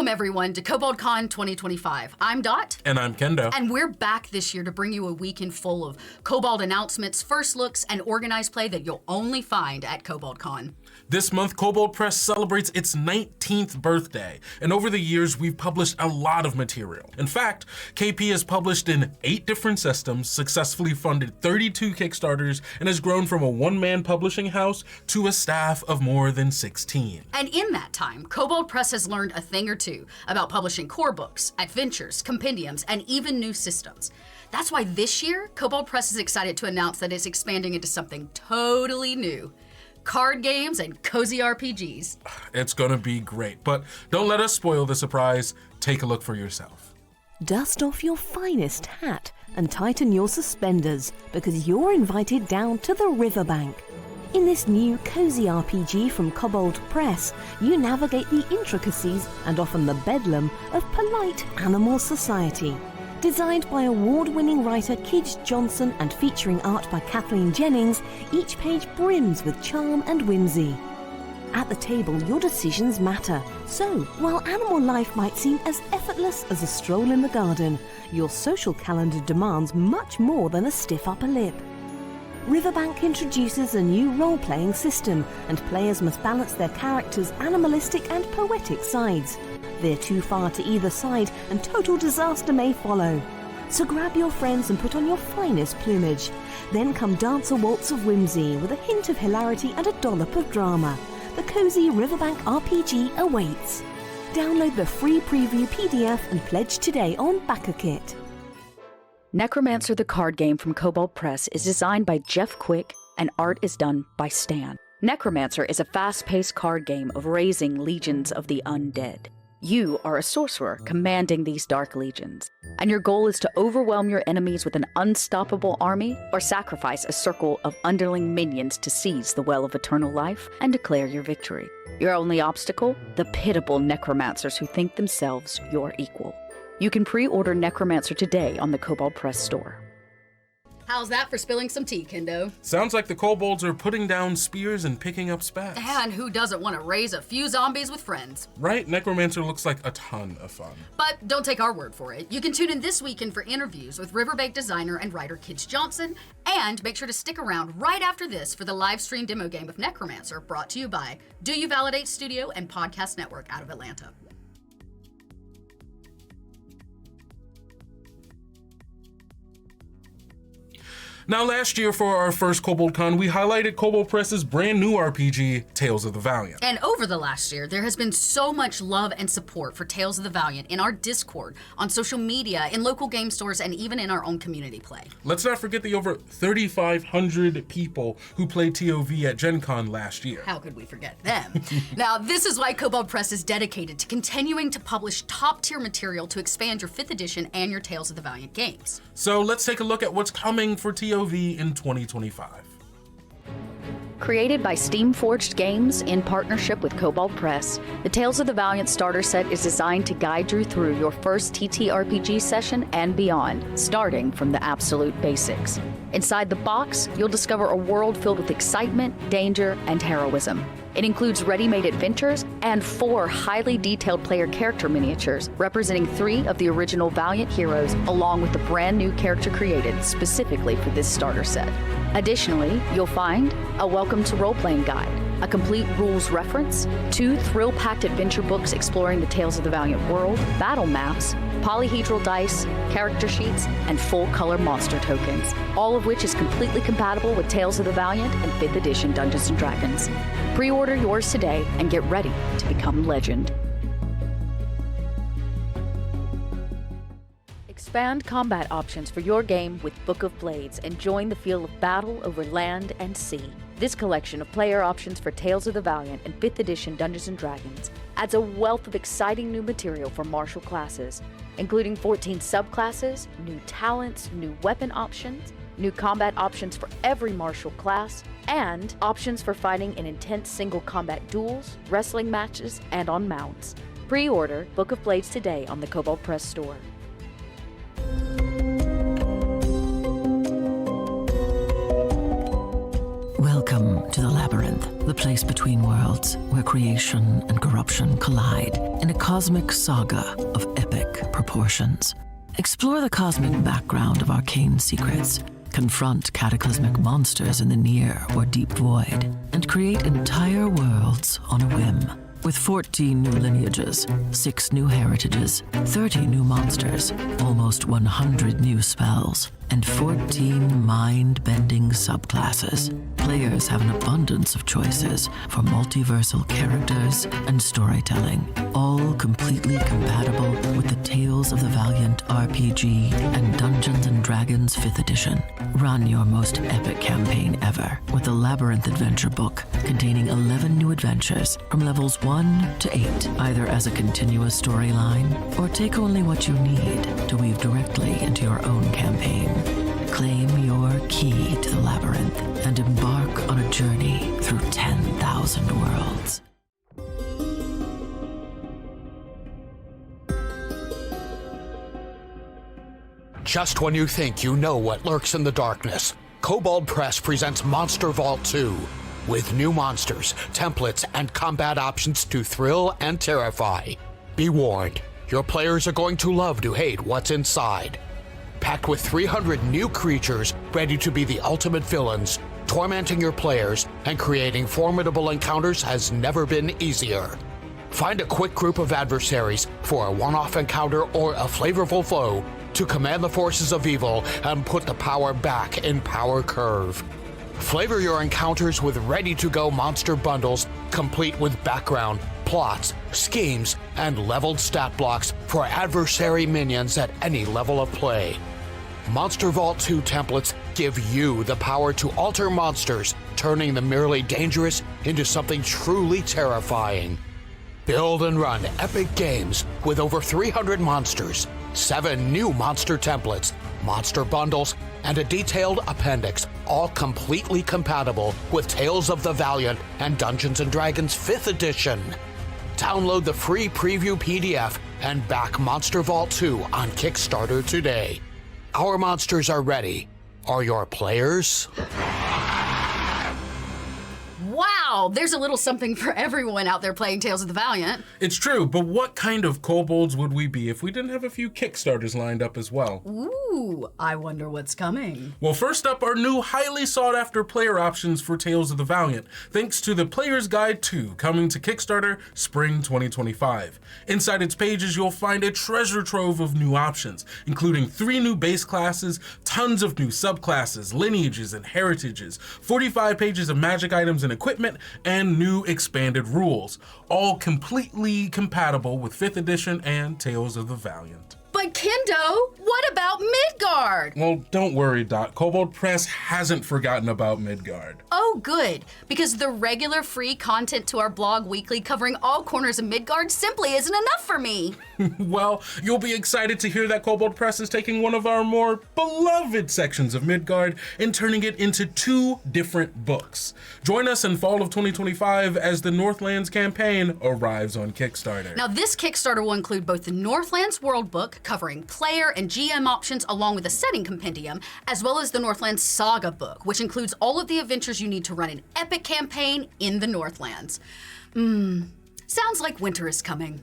Welcome everyone to Kobold Con 2025. I'm Dot. And I'm Kendo. And we're back this year to bring you a weekend full of Kobold announcements, first looks, and organized play that you'll only find at Kobold Con. This month, Kobold Press celebrates its 19th birthday, and over the years, we've published a lot of material. In fact, KP has published in 8 different systems, successfully funded 32 Kickstarters, and has grown from a one-man publishing house to a staff of more than 16. And in that time, Kobold Press has learned a thing or two about publishing core books, adventures, compendiums, and even new systems. That's why this year, Kobold Press is excited to announce that it's expanding into something totally new. Card games and cozy RPGs. It's gonna be great, but don't let us spoil the surprise. Take a look for yourself. Dust off your finest hat and tighten your suspenders, because you're invited down to the Riverbank. In this new cozy RPG from Kobold Press, you navigate the intricacies and often the bedlam of polite animal society. Designed by award-winning writer Kij Johnson and featuring art by Kathleen Jennings, each page brims with charm and whimsy. At the table, your decisions matter. So, while animal life might seem as effortless as a stroll in the garden, your social calendar demands much more than a stiff upper lip. Riverbank introduces a new role-playing system, and players must balance their characters' animalistic and poetic sides. Veer too far to either side and total disaster may follow. So grab your friends and put on your finest plumage. Then come dance a waltz of whimsy with a hint of hilarity and a dollop of drama. The cozy Riverbank RPG awaits. Download the free preview PDF and pledge today on BackerKit. Necromancer the card game from Kobold Press is designed by Jeff Quick and art is done by Stan. Necromancer is a fast-paced card game of raising legions of the undead. You are a sorcerer commanding these dark legions, and your goal is to overwhelm your enemies with an unstoppable army or sacrifice a circle of underling minions to seize the Well of Eternal Life and declare your victory. Your only obstacle? The pitiable necromancers who think themselves your equal. You can pre-order Necromancer today on the Kobold Press store. How's that for spilling some tea, Kendo? Sounds like the kobolds are putting down spears and picking up spats. And who doesn't want to raise a few zombies with friends? Right? Necromancer looks like a ton of fun. But don't take our word for it. You can tune in this weekend for interviews with Riverbank designer and writer Kij Johnson, and make sure to stick around right after this for the live stream demo game of Necromancer, brought to you by Do You Validate Studio and Podcast Network out of Atlanta. Now, last year for our first Kobold Con, we highlighted Kobold Press's brand new RPG, Tales of the Valiant. And over the last year, there has been so much love and support for Tales of the Valiant in our Discord, on social media, in local game stores, and even in our own community play. Let's not forget the over 3,500 people who played TOV at Gen Con last year. How could we forget them? Now, this is why Kobold Press is dedicated to continuing to publish top-tier material to expand your 5th edition and your Tales of the Valiant games. So let's take a look at what's coming for TOV in 2025. Created by Steam-Forged Games in partnership with Kobold Press, the Tales of the Valiant starter set is designed to guide you through your first TTRPG session and beyond, starting from the absolute basics. Inside the box, you'll discover a world filled with excitement, danger, and heroism. It includes ready-made adventures and 4 highly detailed player character miniatures representing 3 of the original Valiant heroes, along with a brand new character created specifically for this starter set. Additionally, you'll find a Welcome to Role-Playing Guide, a complete rules reference, 2 thrill-packed adventure books exploring the Tales of the Valiant world, battle maps, polyhedral dice, character sheets, and full-color monster tokens, all of which is completely compatible with Tales of the Valiant and 5th edition Dungeons & Dragons. Pre-order yours today and get ready to become legend. Expand combat options for your game with Book of Blades and join the feel of battle over land and sea. This collection of player options for Tales of the Valiant and 5th edition Dungeons & Dragons adds a wealth of exciting new material for martial classes, including 14 subclasses, new talents, new weapon options, new combat options for every martial class, and options for fighting in intense single combat duels, wrestling matches, and on mounts. Pre-order Book of Blades today on the Kobold Press store. Welcome to the Labyrinth, the place between worlds where creation and corruption collide in a cosmic saga of epic proportions. Explore the cosmic background of arcane secrets, confront cataclysmic monsters in the near or deep void, and create entire worlds on a whim. With 14 new lineages, 6 new heritages, 30 new monsters, almost 100 new spells, and 14 mind-bending subclasses, players have an abundance of choices for multiversal characters and storytelling, all completely compatible with the Tales of the Valiant RPG and Dungeons & Dragons 5th edition. Run your most epic campaign ever with the Labyrinth adventure book containing 11 new adventures from levels 1 to 8, either as a continuous storyline or take only what you need to weave directly into your own campaign. Claim your key to the Labyrinth and embark on a journey through 10,000 worlds. Just when you think you know what lurks in the darkness, Kobold Press presents Monster Vault 2, with new monsters, templates, and combat options to thrill and terrify. Be warned, your players are going to love to hate what's inside. Packed with 300 new creatures ready to be the ultimate villains, tormenting your players and creating formidable encounters has never been easier. Find a quick group of adversaries for a one-off encounter or a flavorful foe to command the forces of evil and put the power back in Power Curve. Flavor your encounters with ready-to-go monster bundles, complete with background, plots, schemes, and leveled stat blocks for adversary minions at any level of play. Monster Vault 2 templates give you the power to alter monsters, turning the merely dangerous into something truly terrifying. Build and run epic games with over 300 monsters, 7 new monster templates, monster bundles, and a detailed appendix, all completely compatible with Tales of the Valiant and Dungeons & Dragons 5th edition. Download the free preview PDF and back Monster Vault 2 on Kickstarter today. Our monsters are ready. Are your players? Wow, there's a little something for everyone out there playing Tales of the Valiant. It's true, but what kind of kobolds would we be if we didn't have a few Kickstarters lined up as well? Ooh, I wonder what's coming. Well, first up are new highly sought after player options for Tales of the Valiant, thanks to the Player's Guide 2 coming to Kickstarter spring 2025. Inside its pages, you'll find a treasure trove of new options, including 3 new base classes, tons of new subclasses, lineages, and heritages, 45 pages of magic items and equipment, and new expanded rules, all completely compatible with 5th edition and Tales of the Valiant. But Kendo, what about Midgard? Well, don't worry, Doc. Kobold Press hasn't forgotten about Midgard. Oh, good, because the regular free content to our blog weekly covering all corners of Midgard simply isn't enough for me. Well, you'll be excited to hear that Kobold Press is taking one of our more beloved sections of Midgard and turning it into 2 different books. Join us in fall of 2025 as the Northlands campaign arrives on Kickstarter. Now, this Kickstarter will include both the Northlands World Book, covering player and GM options along with a setting compendium, as well as the Northlands Saga book, which includes all of the adventures you need to run an epic campaign in the Northlands. Sounds like winter is coming.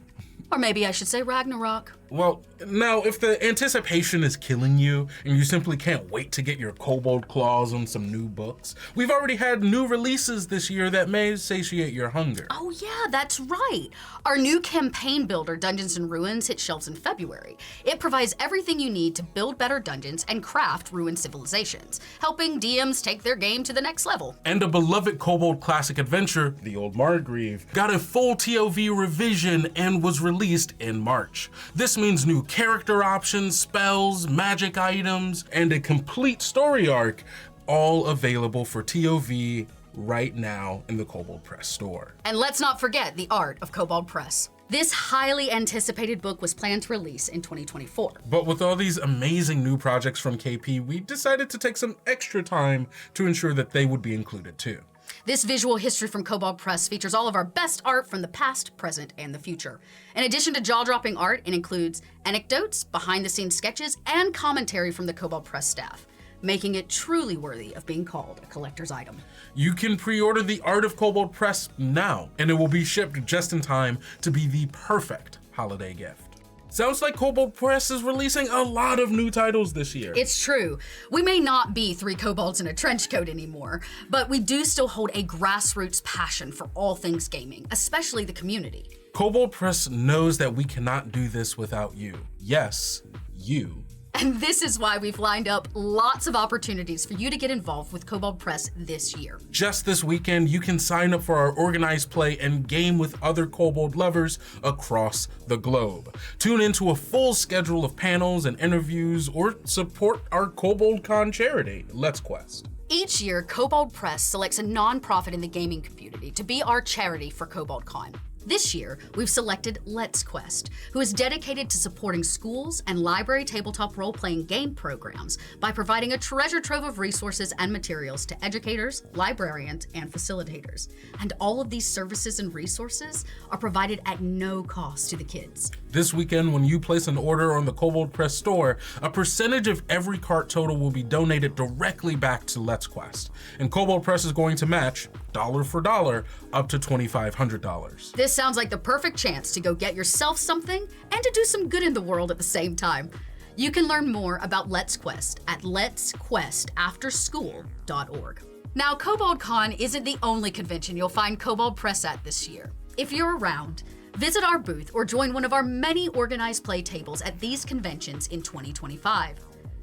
Or maybe I should say Ragnarok. Well, now, if the anticipation is killing you and you simply can't wait to get your kobold claws on some new books, we've already had new releases this year that may satiate your hunger. Oh yeah, that's right. Our new campaign builder, Dungeons & Ruins, hit shelves in February. It provides everything you need to build better dungeons and craft ruined civilizations, helping DMs take their game to the next level. And a beloved kobold classic adventure, The Old Margrave, got a full TOV revision and was released in March. This means new character options, spells, magic items, and a complete story arc, all available for TOV right now in the Kobold Press store. And let's not forget the Art of Cobalt Press. This highly anticipated book was planned to release in 2024. But with all these amazing new projects from KP, we decided to take some extra time to ensure that they would be included too. This visual history from Kobold Press features all of our best art from the past, present, and the future. In addition to jaw-dropping art, it includes anecdotes, behind-the-scenes sketches, and commentary from the Kobold Press staff. making it truly worthy of being called a collector's item. You can pre-order the Art of Cobalt Press now, and it will be shipped just in time to be the perfect holiday gift. Sounds like Kobold Press is releasing a lot of new titles this year. It's true. We may not be three kobolds in a trench coat anymore, but we do still hold a grassroots passion for all things gaming, especially the community. Kobold Press knows that we cannot do this without you. Yes, you. And this is why we've lined up lots of opportunities for you to get involved with Kobold Press this year. Just this weekend, you can sign up for our organized play and game with other Kobold lovers across the globe. Tune into a full schedule of panels and interviews, or support our Cobalt Con charity, Let's Quest. Each year, Kobold Press selects a nonprofit in the gaming community to be our charity for Cobalt Con. This year, we've selected Let's Quest, who is dedicated to supporting schools and library tabletop role-playing game programs by providing a treasure trove of resources and materials to educators, librarians, and facilitators. And all of these services and resources are provided at no cost to the kids. This weekend, when you place an order on the Kobold Press store, a percentage of every cart total will be donated directly back to Let's Quest. And Kobold Press is going to match, dollar for dollar, up to $2,500. This sounds like the perfect chance to go get yourself something and to do some good in the world at the same time. You can learn more about Let's Quest at letsquestafterschool.org. Now, Cobalt Con isn't the only convention you'll find Kobold Press at this year. If you're around, visit our booth or join one of our many organized play tables at these conventions in 2025.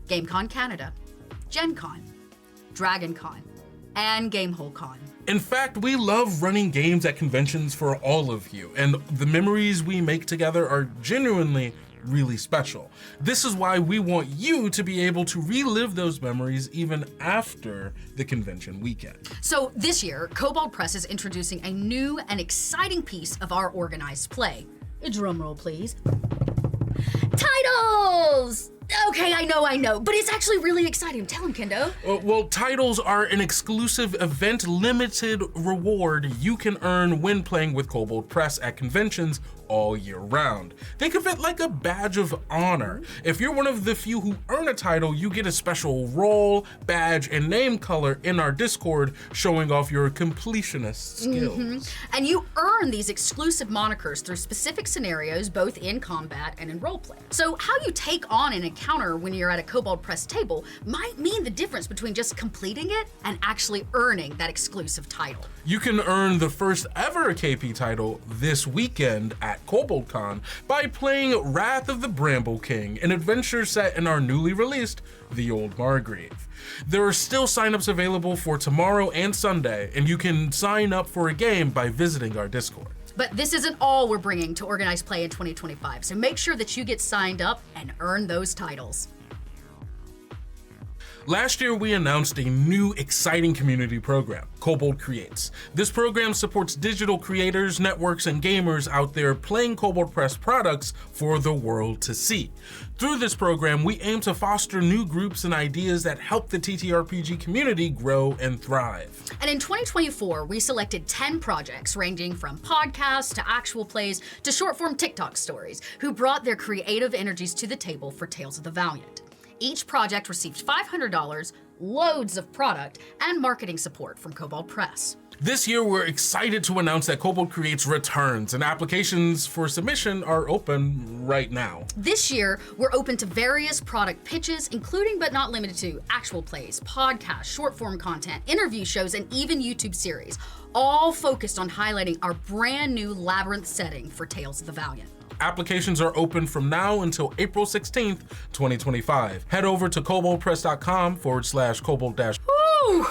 GameCon Canada, Gen Con, Dragon Con, and Gamehole Con. In fact, we love running games at conventions for all of you, and the memories we make together are genuinely really special. This is why we want you to be able to relive those memories even after the convention weekend. So this year, Kobold Press is introducing a new and exciting piece of our organized play. A drum roll, please. Titles! Okay, I know, but it's actually really exciting. Tell him, Kendo. Well, titles are an exclusive event-limited reward you can earn when playing with Kobold Press at conventions all year round. Think of it like a badge of honor. If you're one of the few who earn a title, you get a special role, badge, and name color in our Discord showing off your completionist skills. And you earn these exclusive monikers through specific scenarios, both in combat and in roleplay. So how you take on an encounter when you're at a Kobold Press table might mean the difference between just completing it and actually earning that exclusive title. You can earn the first ever KP title this weekend at Kobold Con by playing Wrath of the Bramble King, an adventure set in our newly released The Old Margrave. There are still signups available for tomorrow and Sunday, and you can sign up for a game by visiting our Discord. But this isn't all we're bringing to Organized Play in 2025, so make sure that you get signed up and earn those titles. Last year, we announced a new exciting community program, Kobold Creates. This program supports digital creators, networks, and gamers out there playing Kobold Press products for the world to see. Through this program, we aim to foster new groups and ideas that help the TTRPG community grow and thrive. And in 2024, we selected 10 projects ranging from podcasts to actual plays to short-form TikTok stories who brought their creative energies to the table for Tales of the Valiant. Each project received $500, loads of product, and marketing support from Kobold Press. This year, we're excited to announce that Kobold Creates returns, and applications for submission are open right now. This year, we're open to various product pitches, including but not limited to actual plays, podcasts, short-form content, interview shows, and even YouTube series, all focused on highlighting our brand new Labyrinth setting for Tales of the Valiant. Applications are open from now until April 16th, 2025. Head over to koboldpress.com/kobold- Woo!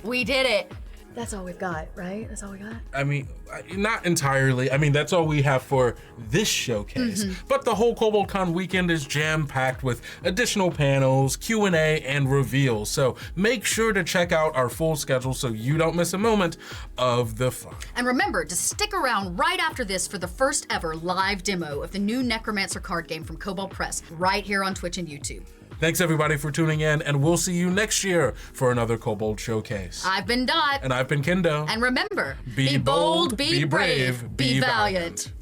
We did it. That's all we've got, right? That's all we got? I mean, not entirely. I mean, that's all we have for this showcase. But the whole Kobold Con weekend is jam-packed with additional panels, Q&A, and reveals. So make sure to check out our full schedule so you don't miss a moment of the fun. And remember to stick around right after this for the first ever live demo of the new Necromancer card game from Kobold Press, right here on Twitch and YouTube. Thanks everybody for tuning in, and we'll see you next year for another Kobold Showcase. I've been Dot. And I've been Kendo. And remember, be bold, be brave, be valiant.